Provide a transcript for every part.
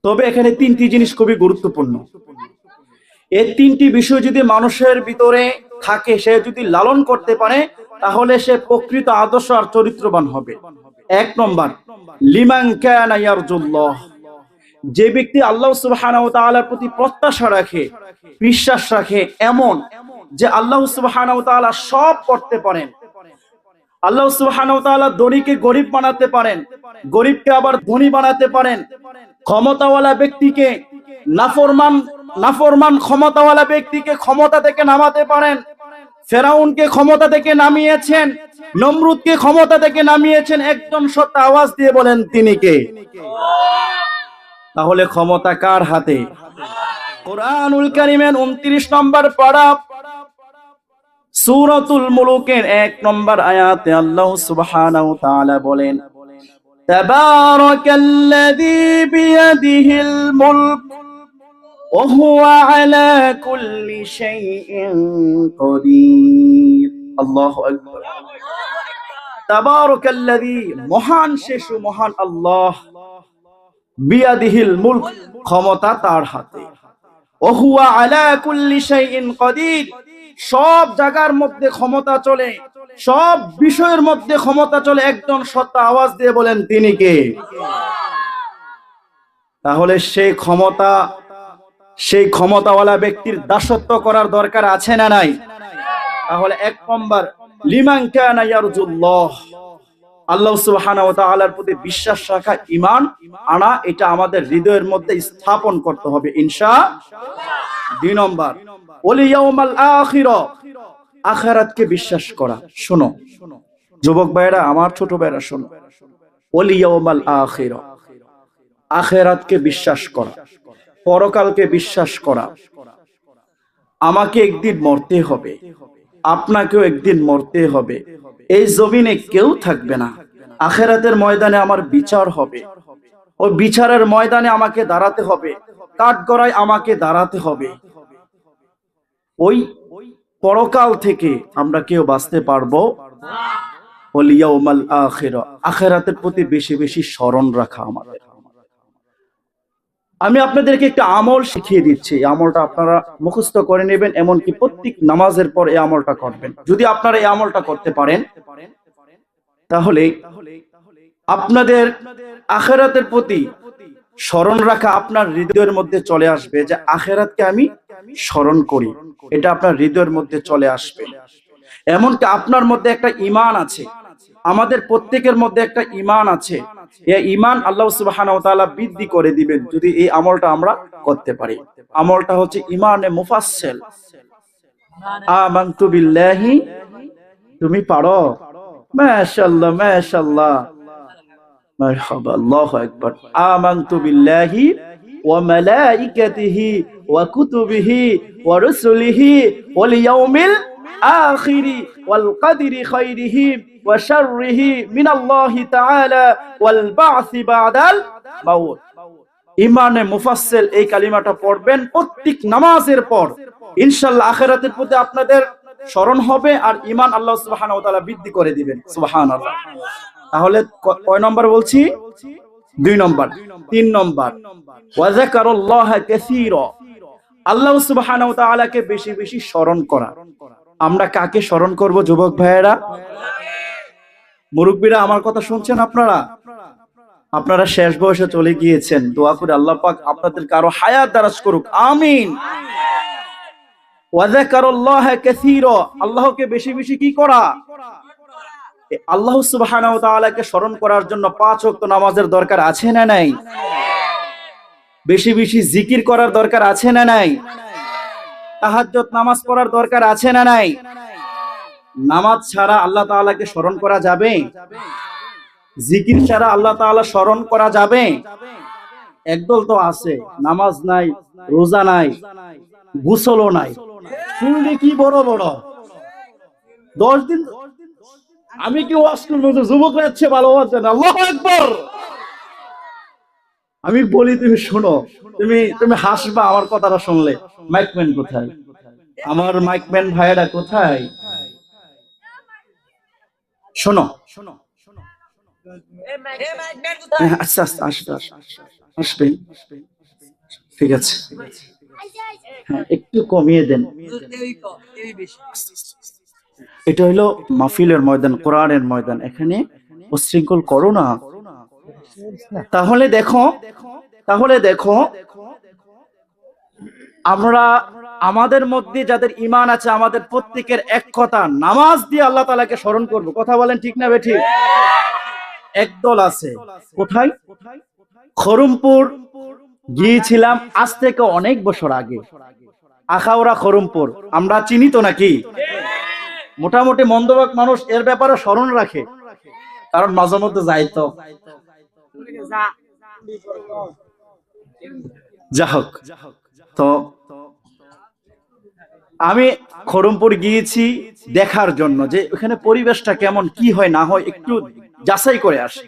তবে এখানে তিনটি জিনিস খুবই গুরুত্বপূর্ণ। এই তিনটি বিষয় যদি মানুষের ভিতরে থাকে, সে যদি লালন করতে পারে, তাহলে সে প্রকৃত আদর্শ আর চরিত্রবান হবে। এক নম্বর, লিমান কানা ইয়ারজুল্লাহ, যে ব্যক্তি আল্লাহ সুবহানাহু ওয়া তাআলার প্রতি প্রত্যাশা রাখে, বিশ্বাস রাখে, এমন যে আল্লাহ সুবহানাহু ওয়া তাআলা সব করতে পারেন। আল্লাহ সুবহানাহু ওয়া তাআলা ধনীকে গরিব বানাতে পারেন, গরিবকে আবার ধনী বানাতে পারেন। ক্ষমতাওয়ালা ব্যক্তিকে নাফরমান ক্ষমতাওয়ালা ব্যক্তিকে ক্ষমতা থেকে নামাতে পারেন। ফেরাউনকে ক্ষমতা থেকে নামিয়েছেন, নমরুদকে ক্ষমতা থেকে নামিয়েছেন। একজন সত্য আওয়াজ দিয়ে বলেন তিনি কে? তাহলে ক্ষমতা কার হাতে? কোরআনুল কারীমের 29 নম্বর পারা সূরাতুল মুলুকের 1 নম্বর আয়াতে আল্লাহ সুবহানাহু ওয়া তাআলা বলেন, তাবারাকাল্লাযী বিয়াদিহিল মুলক ওয়া হুয়া আলা কুল্লি শাইইন কাদির। আল্লাহু আকবার। তাবারাকাল্লাযী, মহান শেষু মহান আল্লাহ, বিয়াদিহিল মুলক, ক্ষমতা তার হাতে, ওয়া হুয়া আলা কুল্লি শাইইন কাদির, সব জায়গার মধ্যে ক্ষমতা চলে, সব বিষয়ের মধ্যে ক্ষমতা চলে। একজন সত্য আওয়াজ দিয়ে বলেন তিনি কে? তাহলে সেই ক্ষমতাওয়ালা ব্যক্তির দাসত্ব করার দরকার আছে না নাই? তাহলে এক নম্বর, লিমান কানা ইয়ারজুল্লাহ, আল্লাহ সুবহানাহু ওয়া তাআলার প্রতি বিশ্বাস রাখা, ঈমান আনা, এটা আমাদের হৃদয়ের মধ্যে স্থাপন করতে হবে ইনশাআল্লাহ। 2 নম্বর, ওয়াল ইয়াউমাল আখির, আখিরাতকে বিশ্বাস করা। শোনো যুবক ভাইরা, আমার ছোট ভাইরা শোনো, ওয়াল ইয়াউমাল আখির, আখিরাতকে বিশ্বাস করা, পরকালকে বিশ্বাস করা। আমাকে একদিন মরতে হবে, আপনাকেও একদিন মরতে হবে। এই জমিনে কেউ থাকবে না। আখিরাতের ময়দানে আমার বিচার হবে, ওই বিচারের ময়দানে আমাকে দাঁড়াতে হবে, কাঠগড়ায় আমাকে দাঁড়াতে হবে। ওই পরকাল থেকে আমরা কেউ বাঁচতে পারবো? ওয়াল ইয়াউমাল আখির, আখিরাতের প্রতি বেশি বেশি স্মরণ রাখা আমাদের। আমি আপনাদেরকে একটা আমল শিখিয়ে দিচ্ছি, এই আমলটা আপনারা মুখস্থ করে নেবেন, এমনকি প্রত্যেক নামাজের পর এই আমলটা করবেন। যদি আপনারা এই আমলটা করতে পারেন, তাহলে আপনাদের আখিরাতের প্রতি স্মরণ রাখা আপনার হৃদয়ের মধ্যে চলে আসবে, যে আখিরাতকে আমি স্মরণ করি, এটা আপনার হৃদয়ের মধ্যে চলে আসবে। এমনকি আপনার মধ্যে একটা ঈমান আছে, আমাদের প্রত্যেকের মধ্যে একটা ঈমান আছে। এই ঈমান আল্লাহ সুবহানাহু ওয়া তাআলা বৃদ্ধি করে দিবেন যদি এই আমলটা আমরা করতে পারি। আমলটা হচ্ছে ঈমানে মুফাসসাল। আমানতু বিল্লাহি, তুমি পারো? মাশাআল্লাহ মাশাআল্লাহ, মারহাবা, আল্লাহু আকবার। আমানতু বিল্লাহি ওয়া মালাইকাতিহি ওয়া কুতুবিহি ওয়া রুসুলিহি ওয়াল ইয়াউমিল আখিরি ওয়াল কদরি খাইরিহি ওয়া শাররিহি মিনাল্লাহি তাআলা ওয়াল বা'সি বা'দাল মাউত। ঈমানে মুফাসসাল এই কালিমাটা পড়বেন প্রত্যেক নামাজের পর, ইনশাআল্লাহ আখিরাতের প্রতি আপনাদের স্মরণ হবে আর ঈমান আল্লাহ সুবহানাহু ওয়া তাআলা বৃদ্ধি করে দিবেন। সুবহানাল্লাহ। তাহলে কয় নম্বর বলছি? 2 নম্বর। 3 নম্বর, ওয়া যাকারাল্লাহা কাসীরা, আল্লাহ সুবহানাহু ওয়া তাআলাকে বেশি বেশি স্মরণ করা। আমরা কাকে স্মরণ করব যুবক ভাইয়েরা? মুরব্বীরা আমার কথা শুনছেন আপনারা? আপনারা শেষ বয়সে চলে গিয়েছেন, দোয়া করে আল্লাহ পাক আপনাদেরকে আরো হায়াত দারাজ করুক, আমিন। ওয়া যাকারাল্লাহা কাসীরা, আল্লাহকে বেশি বেশি কি করা? আল্লাহ সুবহানাহু ওয়া তাআলাকে স্মরণ করার জন্য 5 ওয়াক্ত নামাজের দরকার আছে না নাই? বেশি বেশি জিকির করার দরকার আছে না নাই? তাহাজ্জুদ নামাজ পড়ার দরকার আছে না নাই? নামাজ ছাড়া আল্লাহ তাআলাকে স্মরণ করা যাবে? জিকির ছাড়া আল্লাহ তাআলা স্মরণ করা যাবে? একদল তো আছে, নামাজ নাই, রোজা নাই, গোসলও নাই, শুনলে কি বড় বড় 10 দিন। আমি কি ওয়াজ করব যে যুবকরা হচ্ছে ভালো আছে না? আল্লাহু আকবার। আমি বলি তুমি শোনো, তুমি হাসবা আমার কথাটা শুনলে। মাইকম্যান কোথায়? আমার মাইকম্যান ভাইয়েরা কোথায়? শোনো, আচ্ছা আচ্ছা আসবে। ঠিক আছে, হ্যাঁ একটু কমিয়ে দেন। এটা হলো মাহফিলের ময়দান, কোরআনের ময়দান, এখানে উচ্ছৃঙ্খল করো না। তাহলে দেখো, তাহলে দেখো আমরা আমাদের মধ্যে যাদের ঈমান আছে, আমাদের প্রত্যেকের এক কথা, নামাজ দিয়ে আল্লাহ তাআলাকে স্মরণ করব। কথা বলেন ঠিক না বেঠিক? একদল আছে কোথায়? খরমপুর গিয়েছিলাম আজ থেকে অনেক বছর আগে, আখাউড়া খরমপুর, আমরা চিনি তো নাকি? মোটামুটি মন্দবাক মানুষ এর ব্যাপারে স্মরণ রাখে, কারণ মাঝে মধ্যে যাই তো। যা হোক, তো আমি খরমপুর গিয়েছি দেখার জন্য যে ওখানে পরিবেশটা কেমন, কি হয় না হয় একটু যাচাই করে আসি।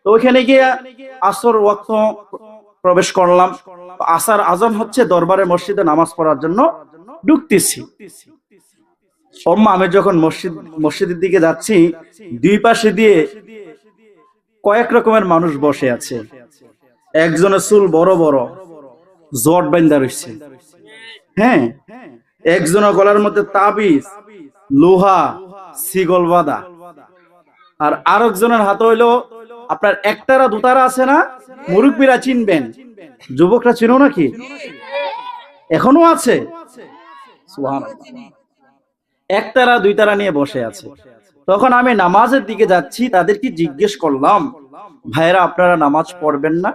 তো ওখানে গিয়ে আসর ওয়াক্ত প্রবেশ করলাম। আসার আজান হচ্ছে, দরবারে মসজিদে নামাজ পড়ার জন্য ঢুকতেছি। আমি যখন মসজিদের দিকে যাচ্ছি, দুই পাশে দিয়ে কয়েক রকমের মানুষ বসে আছে। একজনের চুল বড় বড়, জট বাইন্দা রয়েছে, হ্যাঁ, একজনের গলার মধ্যে তাবিজ, লোহা, শিকল বাঁধা, আর আরেকজনের হাতে হইলো আপনার একতারা দুতারা আছে না, মুরব্বীরা চিনবেন, যুবকরা চিনো নাকি? এখনো আছে, সুবহানাল্লাহ। একতারা দুইতারা নিয়ে বসে আছে। তখন আমি নামাজের দিকে যাচ্ছি, তাদেরকে জিজ্ঞেস করলাম, ভাইরা আপনারা নামাজ পড়বেন না?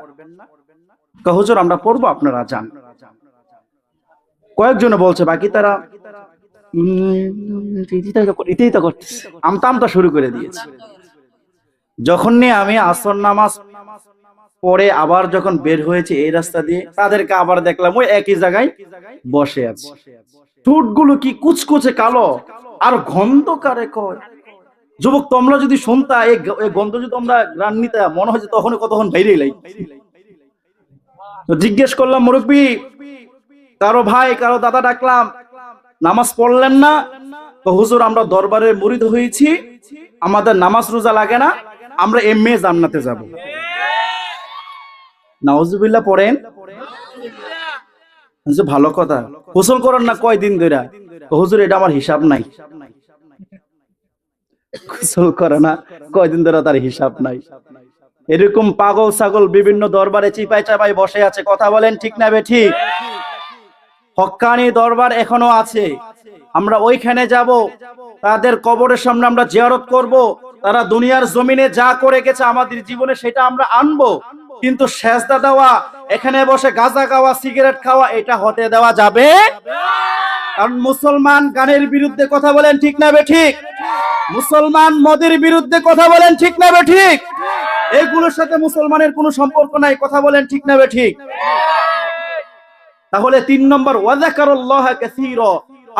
হুজুর আমরা পড়বো, আপনারা যান। কয়েকজনে বলছে, বাকি তারা আমতা শুরু করে দিয়েছে। যখন নিয়ে আমি আসর নামাজ পরে আবার যখন বের হয়েছে এই রাস্তা দিয়ে, তাদেরকে আবার দেখলাম ওই একই জায়গায় বসে আছে। ঠোঁটগুলো কি কুচকুচে কালো, আর গন্ধ কারে কয়। যুবক তোমরা যদি শুনতা এই গন্ধ, যদি তোমরা গ্রান নিতা, মনে হয় যে তখন কতক্ষণ বাইরে এলাই। তো জিজ্ঞেস করলাম, মুরব্বী কারো ভাই কারো দাদা ডাকলাম, নামাজ পড়লেন না? তো হুজুর আমরা দরবারের মুরিদ হয়েছি, আমাদের নামাজ রোজা লাগে না, আমরা এমএ জান্নাতে যাব। নাউজুবিল্লাহ পড়েন। ভালো কথা, গোসল করেন না কয়দিন ধরে? হুজুর এটা আমার হিসাব নাই। গোসল করে না কয়দিন ধরে, তার হিসাব নাই। এরকম পাগল ছাগল বিভিন্ন দরবারে চিপাই চাপাই বসে আছে। কথা বলেন ঠিক না বেঠিক? হক্কানি দরবার এখনো আছে, আমরা ওইখানে যাব, তাদের কবরের সামনে আমরা জিয়ারত করব। তারা দুনিয়ার জমিনে যা করে গেছে আমাদের জীবনে সেটা আমরা আনবো, কিন্তু সেজদা দেওয়া, এখানে বসে গাঁজা খাওয়া, সিগারেট খাওয়া, এটা হতে দেওয়া যাবে। কারণ মুসলমান গানের বিরুদ্ধে কথা বলেন ঠিক না বেঠিক? মুসলমান মদের বিরুদ্ধে কথা বলেন ঠিক না বেঠিক? এগুলোর সাথে মুসলমানের কোনো সম্পর্ক নাই। কথা বলেন ঠিক না বেঠিক? তাহলে 3 নম্বর, ওয়াযাকারুল্লাহ কাসীরা,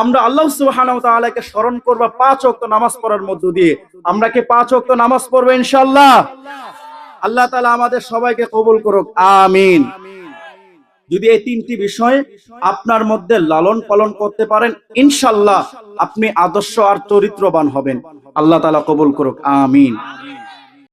আমরা আল্লাহ সুবহানাহু ওয়া তাআলাকে স্মরণ করব 5 ওয়াক্ত নামাজ পড়ার মধ্য দিয়ে। আমরা কি 5 ওয়াক্ত নামাজ পড়ব ইনশাআল্লাহ? আল্লাহ তাআলা আমাদের সবাইকে কবুল করুক, আমিন। যদি এই 3টি বিষয় আপনার মধ্যে লালন পালন করতে পারেন, ইনশাআল্লাহ আপনি আদর্শ আর চরিত্রবান হবেন। আল্লাহ তাআলা কবুল করুক, আমিন।